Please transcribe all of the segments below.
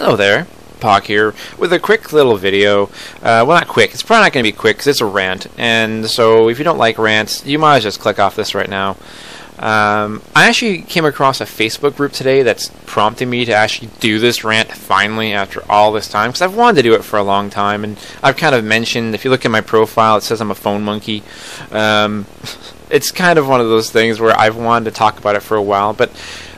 Hello there, Pock here, with a quick little video. Well, not quick, it's probably not going to be quick because it's a rant, and so if you don't like rants, you might as well just click off this right now. I actually came across a Facebook group today that's prompting me to actually do this rant finally after all this time, because I've wanted to do it for a long time, and I've kind of mentioned, if you look at my profile, it says I'm a phone monkey. It's kind of one of those things where I've wanted to talk about it for a while, but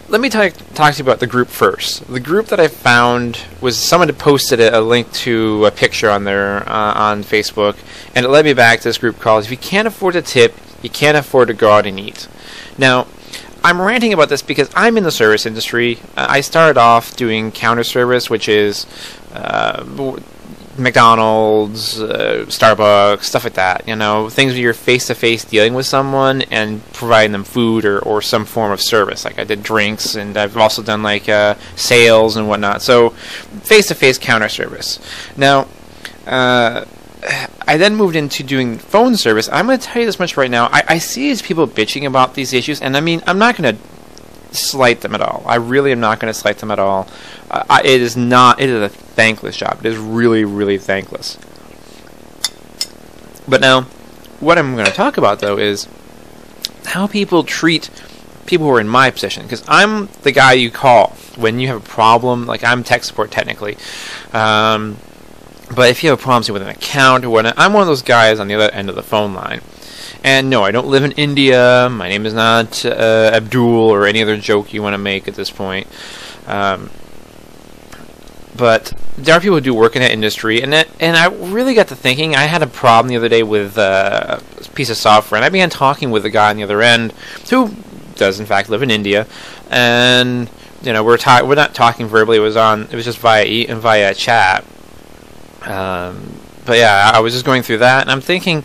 let me talk to you about the group first. The group that I found was someone had posted a link to a picture on there on Facebook, and it led me back to this group called "If You Can't Afford to Tip, You Can't Afford to Go Out and Eat." Now, I'm ranting about this because I'm in the service industry. I started off doing counter service, which is McDonald's, Starbucks, stuff like that. You know, things where you're face-to-face dealing with someone and providing them food or some form of service. Like I did drinks, and I've also done like sales and whatnot. So, face-to-face counter service. Now, I then moved into doing phone service. I'm going to tell you this much right now. I see these people bitching about these issues, and I mean, I'm not going to slight them at all. I really am not going to slight them at all. It is a thankless job. It is really, really thankless. But now, what I'm going to talk about, though, is how people treat people who are in my position. Because I'm the guy you call when you have a problem. Like, I'm tech support, technically. But if you have problems with an account or whatnot, I'm one of those guys on the other end of the phone line. And no, I don't live in India. My name is not Abdul or any other joke you want to make at this point. But there are people who do work in that industry, and I really got to thinking. I had a problem the other day with a piece of software, and I began talking with a guy on the other end who does in fact live in India, and you know we're not talking verbally. It was just via chat. But yeah, I was just going through that, and I'm thinking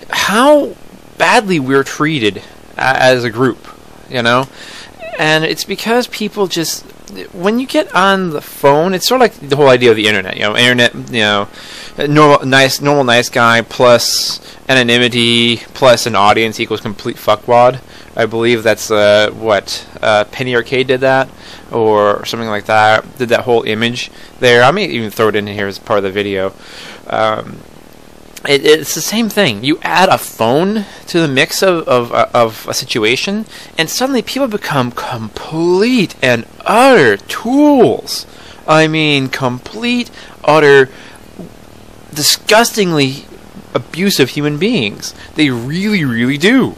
how badly we're treated as a group, you know? And it's because people just, when you get on the phone, it's sort of like the whole idea of the internet, you know, normal nice guy plus anonymity plus an audience equals complete fuckwad. I believe that's Penny Arcade did that, or something like that. Did that whole image there. I may even throw it in here as part of the video. It's the same thing. You add a phone to the mix of a situation, and suddenly people become complete and utter tools. I mean, complete, utter, disgustingly abusive human beings. They really, really do.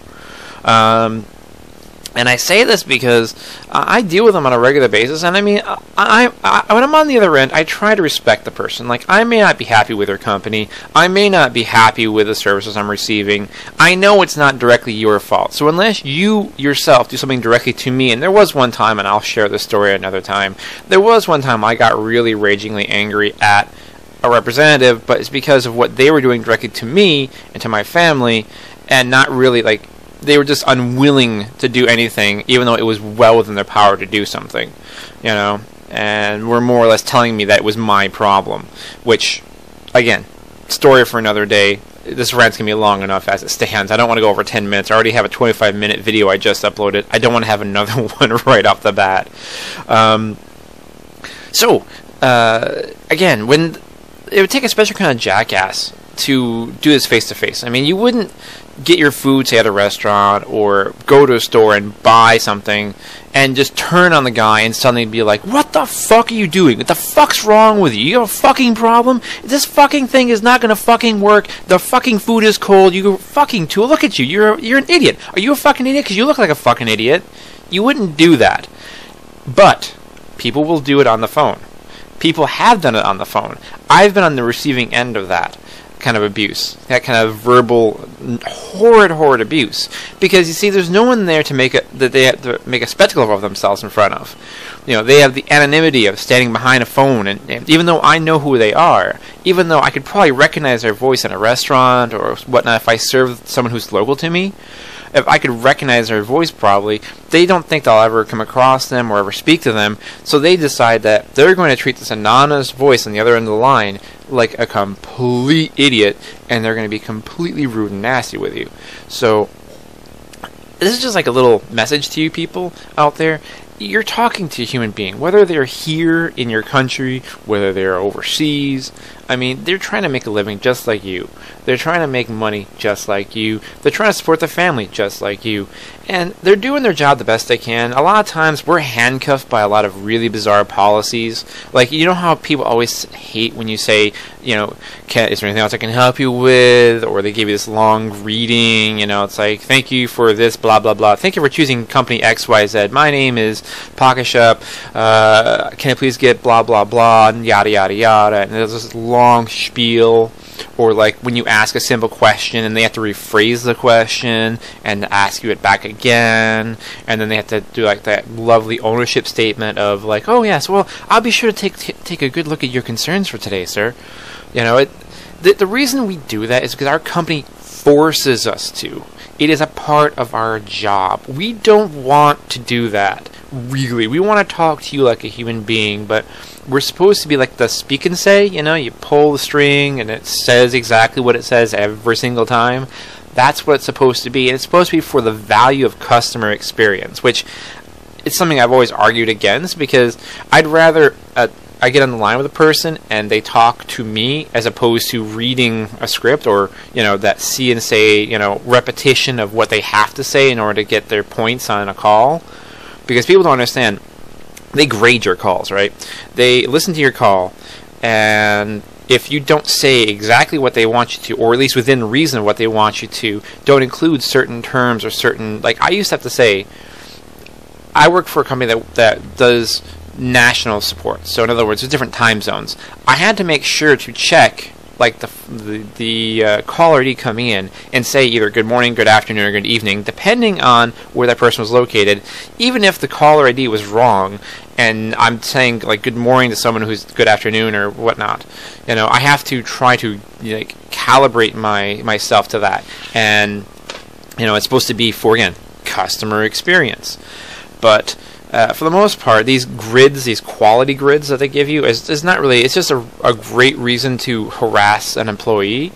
And I say this because I deal with them on a regular basis, and I mean, when I'm on the other end, I try to respect the person. Like, I may not be happy with their company, I may not be happy with the services I'm receiving. I know it's not directly your fault. So unless you yourself do something directly to me, and there was one time, and I'll share this story another time, there was one time I got really ragingly angry at a representative, but it's because of what they were doing directly to me and to my family, and not really, like, they were just unwilling to do anything, even though it was well within their power to do something, you know, and were more or less telling me that it was my problem, which, again, story for another day. This rant's going to be long enough as it stands. I don't want to go over 10 minutes. I already have a 25-minute video I just uploaded. I don't want to have another one right off the bat. Again, when it would take a special kind of jackass to do this face-to-face. I mean, you wouldn't get your food, say, at a restaurant, or go to a store and buy something, and just turn on the guy and suddenly be like, what the fuck are you doing? What the fuck's wrong with you? You have a fucking problem? This fucking thing is not gonna fucking work. The fucking food is cold. You fucking tool. Look at you. You're an idiot. Are you a fucking idiot? Because you look like a fucking idiot. You wouldn't do that. But people will do it on the phone. People have done it on the phone. I've been on the receiving end of that kind of abuse, that kind of verbal, horrid abuse. Because you see, there's no one there to make a spectacle of themselves in front of. You know, they have the anonymity of standing behind a phone, and even though I know who they are, even though I could probably recognize their voice in a restaurant or whatnot if I serve someone who's local to me, if I could recognize their voice probably, they don't think I'll ever come across them or ever speak to them, so they decide that they're going to treat this anonymous voice on the other end of the line like a complete idiot, and they're going to be completely rude and nasty with you. So this is just like a little message to you people out there. you're talking to a human being, whether they're here in your country, whether they're overseas. I mean, they're trying to make a living just like you. They're trying to make money just like you. They're trying to support their family just like you. And they're doing their job the best they can. A lot of times we're handcuffed by a lot of really bizarre policies. Like, you know how people always hate when you say, you know, is there anything else I can help you with? Or they give you this long reading, you know, it's like, thank you for this, blah, blah, blah. Thank you for choosing company XYZ. My name is Pocket Shop. Can I please get blah, blah, blah, and yada, yada, yada. And there's this long spiel. Or like when you ask a simple question and they have to rephrase the question and ask you it back again, and then they have to do like that lovely ownership statement of like, oh yes, well, I'll be sure to take a good look at your concerns for today, sir. You know, the reason we do that is because our company forces us to. It is a part of our job. We don't want to do that, really. We want to talk to you like a human being, but we're supposed to be like the speak and say, you know, you pull the string and it says exactly what it says every single time. That's what it's supposed to be. And it's supposed to be for the value of customer experience, which is something I've always argued against, because I'd rather I get on the line with a person and they talk to me as opposed to reading a script or, you know, that see and say, you know, repetition of what they have to say in order to get their points on a call. Because people don't understand. They grade your calls, right? They listen to your call, and if you don't say exactly what they want you to, or at least within reason of what they want you to, don't include certain terms or certain, like I used to have to say, I work for a company that does national support. So in other words, there's different time zones. I had to make sure to check like the caller ID coming in and say either good morning, good afternoon, or good evening, depending on where that person was located. Even if the caller ID was wrong, and I'm saying like good morning to someone who's good afternoon or whatnot, you know, I have to try to like calibrate myself to that. And you know, it's supposed to be for, again, customer experience. But for the most part, these grids, these quality grids that they give you, is not really, it's just a great reason to harass an employee,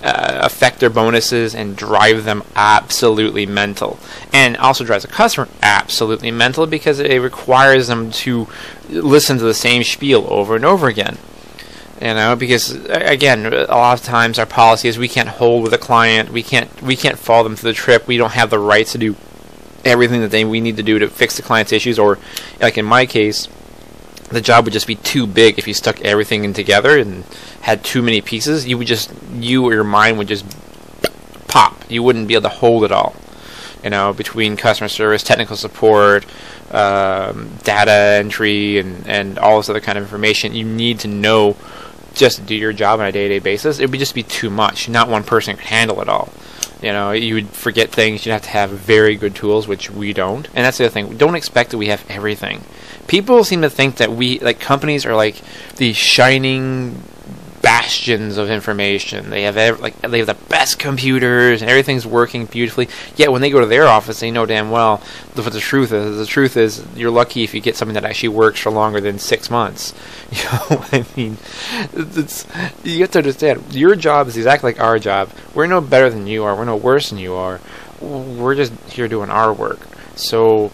affect their bonuses, and drive them absolutely mental. And also drives the customer absolutely mental because it requires them to listen to the same spiel over and over again. You know, because again, a lot of times our policy is we can't hold with a client, we can't follow them through the trip, we don't have the rights to do everything that we need to do to fix the client's issues, or like in my case, the job would just be too big if you stuck everything in together and had too many pieces. You or your mind would just pop. You wouldn't be able to hold it all. You know, between customer service, technical support, data entry, and all this other kind of information you need to know just to do your job on a day-to-day basis. It would just be too much. Not one person could handle it all. You know, you would forget things. You'd have to have very good tools, which we don't. And that's the other thing. We don't expect that we have everything. People seem to think that like companies are like these shining bastions of information. They have they have the best computers and everything's working beautifully. Yet when they go to their office, they know damn well what the truth is. The truth is you're lucky if you get something that actually works for longer than 6 months. You know, I mean, you have to understand, your job is exactly like our job. We're no better than you are. We're no worse than you are. We're just here doing our work. So,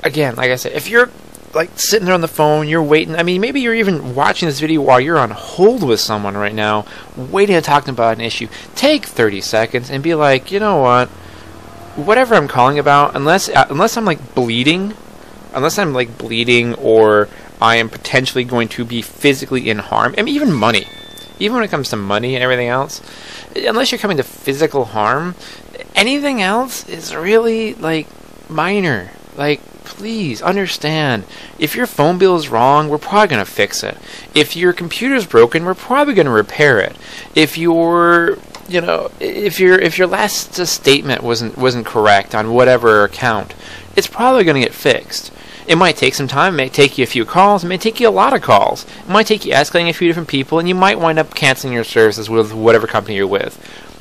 again, like I said, if you're like sitting there on the phone, you're waiting. I mean, maybe you're even watching this video while you're on hold with someone right now, waiting to talk about an issue. Take 30 seconds and be like, you know what? Whatever I'm calling about, unless I'm like bleeding, or I am potentially going to be physically in harm. I mean, even money. Even when it comes to money and everything else, unless you're coming to physical harm, anything else is really like minor. Like, please understand, if your phone bill is wrong, we're probably going to fix it. If your computer's broken, we're probably going to repair it. If your last statement wasn't correct on whatever account, it's probably going to get fixed. It might take some time. It may take you a few calls. It may take you a lot of calls. It might take you escalating a few different people, and you might wind up canceling your services with whatever company you're with.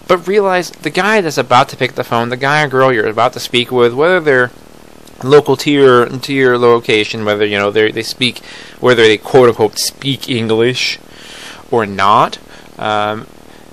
But realize the guy that's about to pick the phone, the guy or girl you're about to speak with, whether they're local to your location, whether whether they quote unquote speak English or not,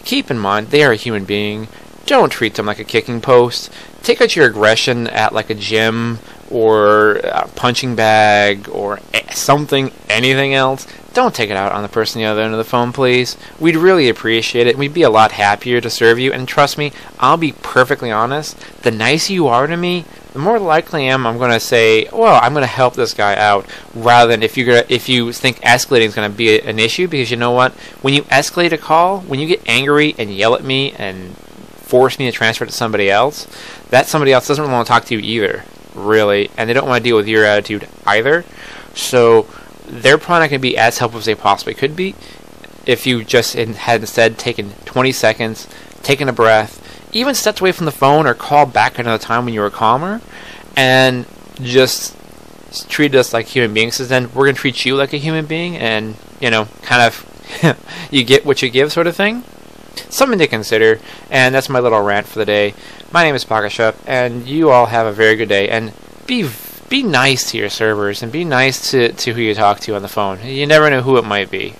keep in mind they are a human being. Don't treat them like a kicking post. Take out your aggression at like a gym or a punching bag or something, anything else, don't take it out on the person on the other end of the phone, please. We'd really appreciate it. We'd be a lot happier to serve you. And trust me, I'll be perfectly honest. The nicer you are to me, the more likely I'm going to say, well, I'm going to help this guy out, rather than if you think escalating is going to be an issue. Because you know what? When you escalate a call, when you get angry and yell at me and force me to transfer it to somebody else, that somebody else doesn't really want to talk to you either, really, and they don't want to deal with your attitude either. So they're probably not going to be as helpful as they possibly could be if you just had instead taken 20 seconds, taken a breath, even stepped away from the phone or called back another time when you were calmer, and just treated us like human beings. Because then we're going to treat you like a human being, and kind of you get what you give, sort of thing. Something to consider. And that's my little rant for the day. My name is Pakashup, and you all have a very good day. And be nice to your servers, and be nice to who you talk to on the phone. You never know who it might be.